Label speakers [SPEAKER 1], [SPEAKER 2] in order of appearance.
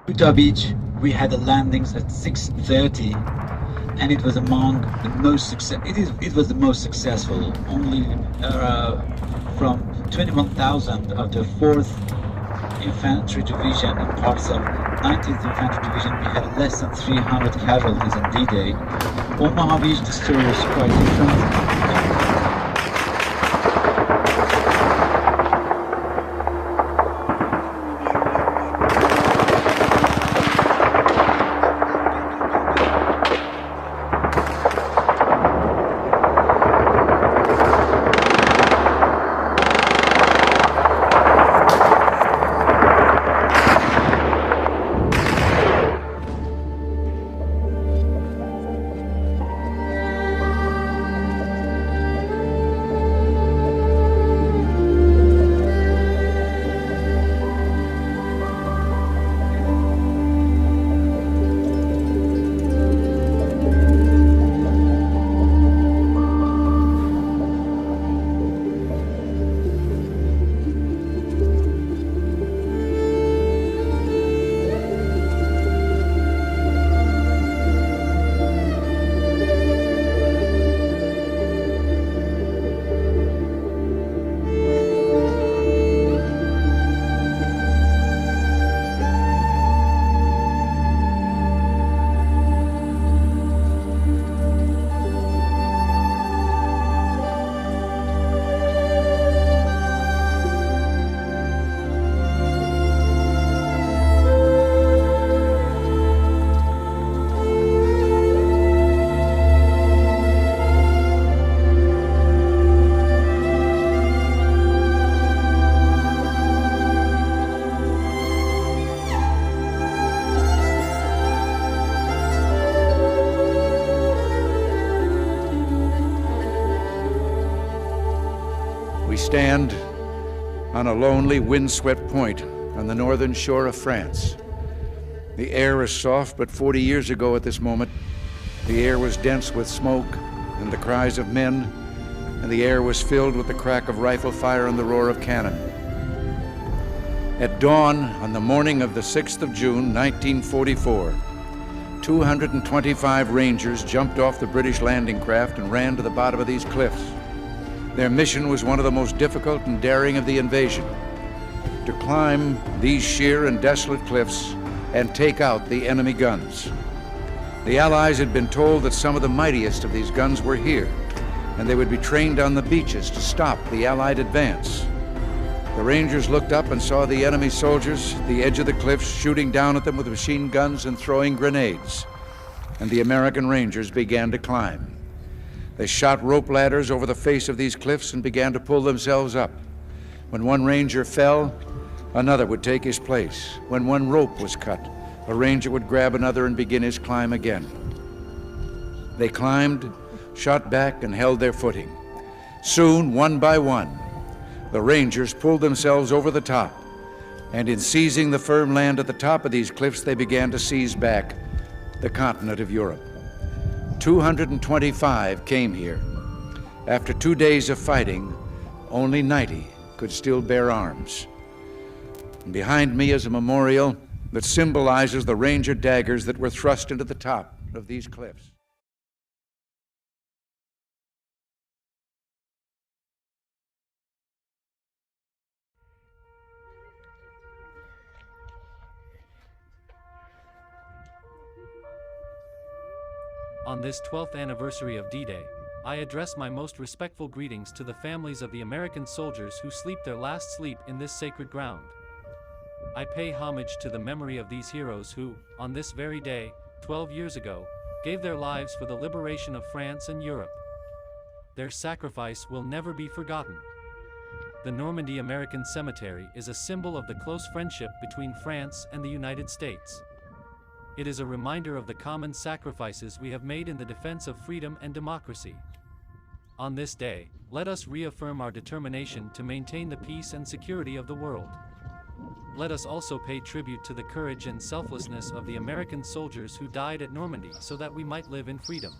[SPEAKER 1] Utah Beach, we had the landings at 6:30, and it was among the most it was the most successful. Only from 21,000 of the 4th Infantry Division and parts of 19th Infantry Division, we had less than 300 casualties on D-Day. Omaha Beach, the story is quite different.
[SPEAKER 2] We stand on a lonely, windswept point on the northern shore of France. The air is soft, but 40 years ago at this moment, the air was dense with smoke and the cries of men, and the air was filled with the crack of rifle fire and the roar of cannon. At dawn on the morning of the 6th of June, 1944, 225 Rangers jumped off the British landing craft and ran to the bottom of these cliffs. Their mission was one of the most difficult and daring of the invasion: to climb these sheer and desolate cliffs and take out the enemy guns. The Allies had been told that some of the mightiest of these guns were here, and they would be trained on the beaches to stop the Allied advance. The Rangers looked up and saw the enemy soldiers at the edge of the cliffs shooting down at them with machine guns and throwing grenades, and the American Rangers began to climb. They shot rope ladders over the face of these cliffs and began to pull themselves up. When one Ranger fell, another would take his place. When one rope was cut, a Ranger would grab another and begin his climb again. They climbed, shot back, and held their footing. Soon, one by one, the Rangers pulled themselves over the top, and in seizing the firm land at the top of these cliffs, they began to seize back the continent of Europe. 225 came here. After 2 days of fighting, only 90 could still bear arms. And behind me is a memorial that symbolizes the Ranger daggers that were thrust into the top of these cliffs.
[SPEAKER 3] On this 12th anniversary of D-Day, I address my most respectful greetings to the families of the American soldiers who sleep their last sleep in this sacred ground. I pay homage to the memory of these heroes who, on this very day, 12 years ago, gave their lives for the liberation of France and Europe. Their sacrifice will never be forgotten. The Normandy American Cemetery is a symbol of the close friendship between France and the United States. It is a reminder of the common sacrifices we have made in the defense of freedom and democracy. On this day, let us reaffirm our determination to maintain the peace and security of the world. Let us also pay tribute to the courage and selflessness of the American soldiers who died at Normandy so that we might live in freedom.